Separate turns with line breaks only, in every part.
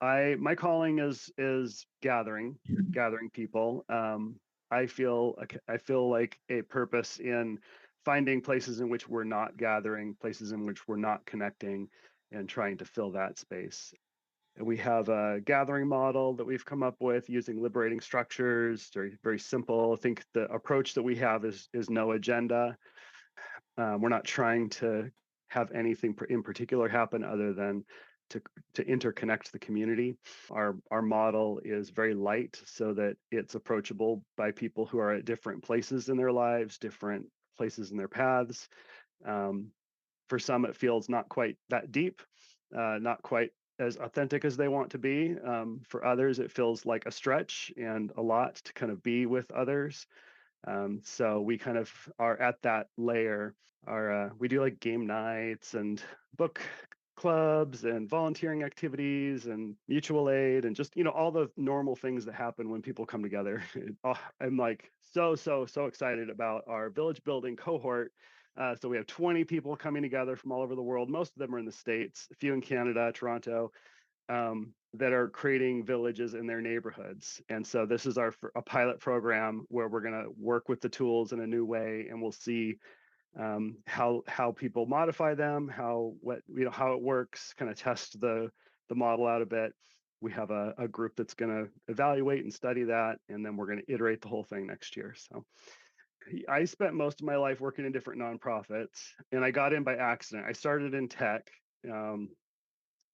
My calling is gathering people. I feel like a purpose in finding places in which we're not gathering, places in which we're not connecting, and trying to fill that space. And we have a gathering model that we've come up with using liberating structures, very, very simple. I think the approach that we have is no agenda. We're not trying to have anything in particular happen other than to interconnect the community. Our model is very light so that it's approachable by people who are at different places in their lives, different places in their paths. Um, for some, it feels not quite that deep, not quite as authentic as they want to be. For others, it feels like a stretch and a lot to kind of be with others. So we kind of are at that layer. We do like game nights and book clubs and volunteering activities and mutual aid and just all the normal things that happen when people come together. I'm like so excited about our village building cohort. So we have 20 people coming together from all over the world. Most of them are in the States, a few in Canada, Toronto, that are creating villages in their neighborhoods. And so this is a pilot program where we're going to work with the tools in a new way, and we'll see how people modify them, how it works, kind of test the model out a bit. We have a group that's going to evaluate and study that, and then we're going to iterate the whole thing next year. So I spent most of my life working in different nonprofits, and I got in by accident. I started in tech. Um,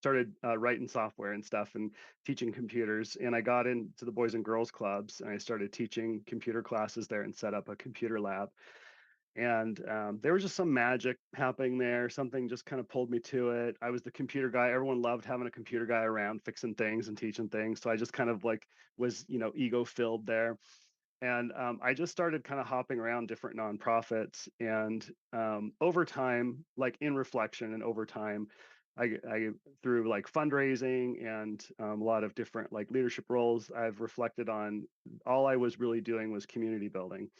Started writing software and stuff and teaching computers. And I got into the Boys and Girls Clubs, and I started teaching computer classes there and set up a computer lab. And there was just some magic happening there. Something just kind of pulled me to it. I was the computer guy. Everyone loved having a computer guy around fixing things and teaching things. So I just kind of like was, ego filled there. And I just started kind of hopping around different nonprofits. And over time, like in reflection and over time, I through like fundraising and a lot of different like leadership roles, I've reflected on all I was really doing was community building.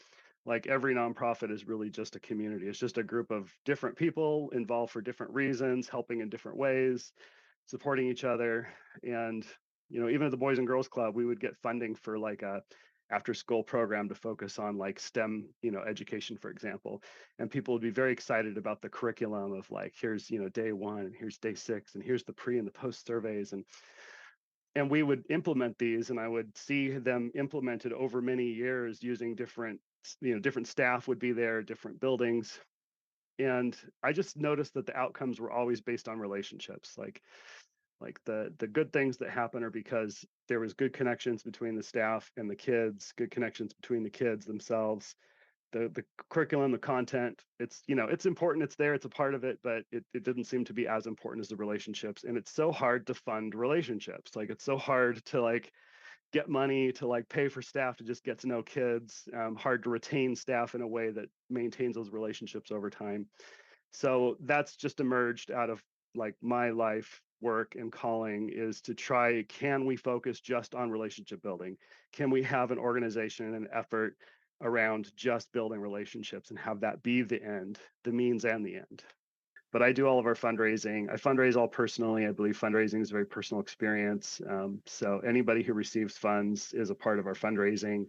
Like every nonprofit is really just a community. It's just a group of different people involved for different reasons, helping in different ways, supporting each other. And even at the Boys and Girls Club, we would get funding for like a after school program to focus on like STEM, education, for example. And people would be very excited about the curriculum of like, here's, day one, and here's day six, and here's the pre and the post surveys. And we would implement these, and I would see them implemented over many years using different staff would be there, different buildings. And I just noticed that the outcomes were always based on relationships. Like the good things that happen are because there was good connections between the staff and the kids, good connections between the kids themselves. The curriculum, the content, it's important, it's there, it's a part of it, but it didn't seem to be as important as the relationships. And it's so hard to fund relationships. Like it's so hard to like get money to like pay for staff to just get to know kids, hard to retain staff in a way that maintains those relationships over time. So that's just emerged out of like my life work and calling, is to try, can we focus just on relationship building? Can we have an organization and an effort around just building relationships and have that be the end, the means and the end? But I do all of our fundraising. I fundraise all personally. I believe fundraising is a very personal experience. So anybody who receives funds is a part of our fundraising,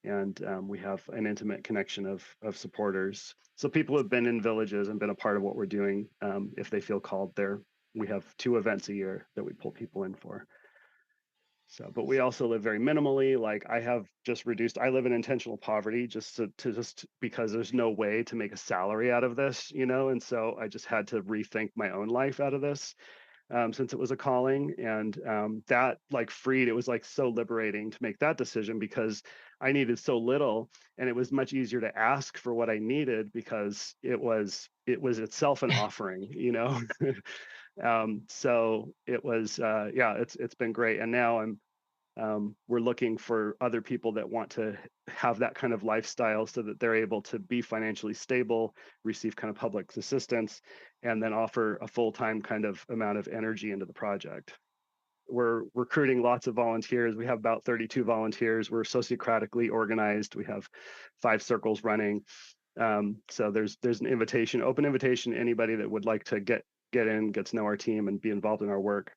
and we have an intimate connection of supporters. So people who have been in villages and been a part of what we're doing, if they feel called there, we have 2 events a year that we pull people in for. So, but we also live very minimally. Like I have just reduced, I live in intentional poverty just just because there's no way to make a salary out of this, and so I just had to rethink my own life out of this. Since it was a calling, and that like freed, it was like so liberating to make that decision because I needed so little, and it was much easier to ask for what I needed because it was itself an offering. So it was yeah, it's been great. And now we're looking for other people that want to have that kind of lifestyle so that they're able to be financially stable, receive kind of public assistance, and then offer a full-time kind of amount of energy into the project. We're recruiting lots of volunteers. We have about 32 volunteers. We're sociocratically organized. We have 5 circles running. So there's an open invitation to anybody that would like to get in, get to know our team and be involved in our work.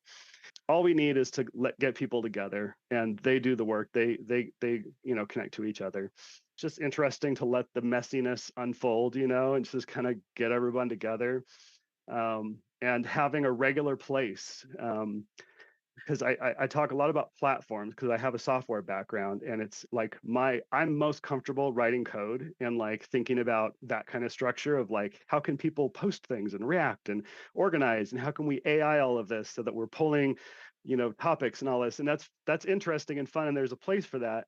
all we need is to get people together, and they do the work. They connect to each other. It's just interesting to let the messiness unfold, and just kind of get everyone together, and having a regular place. Because I talk a lot about platforms because I have a software background, and it's like I'm most comfortable writing code and like thinking about that kind of structure of like how can people post things and react and organize, and how can we AI all of this so that we're pulling topics and all this, and that's interesting and fun, and there's a place for that.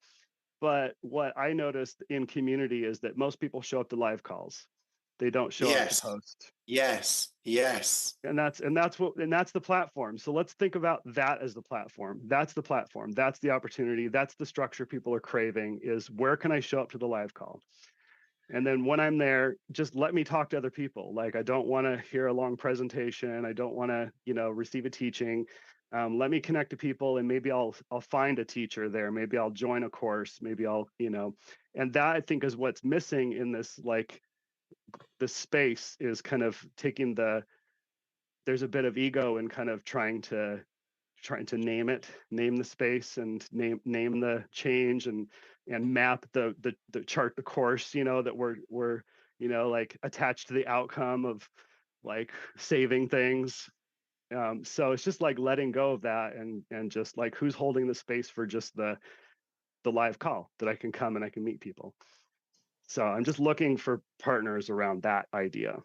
But what I noticed in community is that most people show up to live calls. They don't show up to
Yes,
post.
yes, yes.
And that's the platform. So let's think about that as the platform. That's the platform. That's the opportunity. That's the structure people are craving, is where can I show up to the live call? And then when I'm there, just let me talk to other people. Like, I don't want to hear a long presentation. I don't want to, receive a teaching. Let me connect to people, and maybe I'll find a teacher there. Maybe I'll join a course. Maybe and that I think is what's missing in this, like, the space is kind of taking there's a bit of ego in kind of trying to name the space, and name the change, and map the chart the course, that we're like attached to the outcome of like saving things. So it's just like letting go of that, and just like who's holding the space for just the live call that I can come and I can meet people. So I'm just looking for partners around that idea.